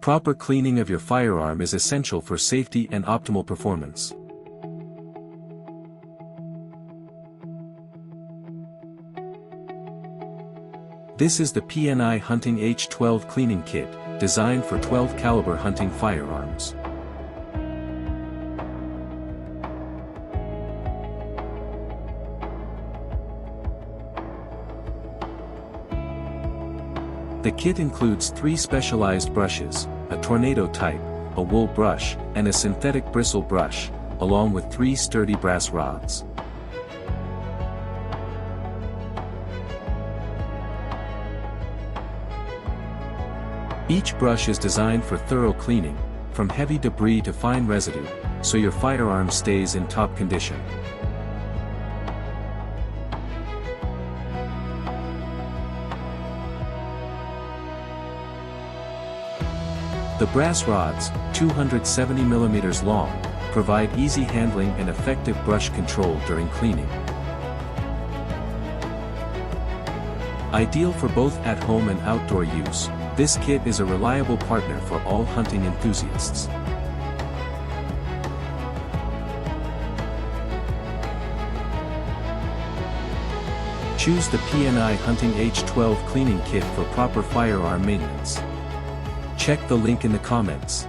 Proper cleaning of your firearm is essential for safety and optimal performance. This is the PNI Hunting H12 Cleaning Kit, designed for 12 caliber hunting firearms. The kit includes 3 specialized brushes, a tornado type, a wool brush, and a synthetic bristle brush, along with 3 sturdy brass rods. Each brush is designed for thorough cleaning, from heavy debris to fine residue, so your firearm stays in top condition. The brass rods, 270 mm long, provide easy handling and effective brush control during cleaning. Ideal for both at-home and outdoor use, this kit is a reliable partner for all hunting enthusiasts. Choose the PNI Hunting H12 Cleaning Kit for proper firearm maintenance. Check the link in the comments.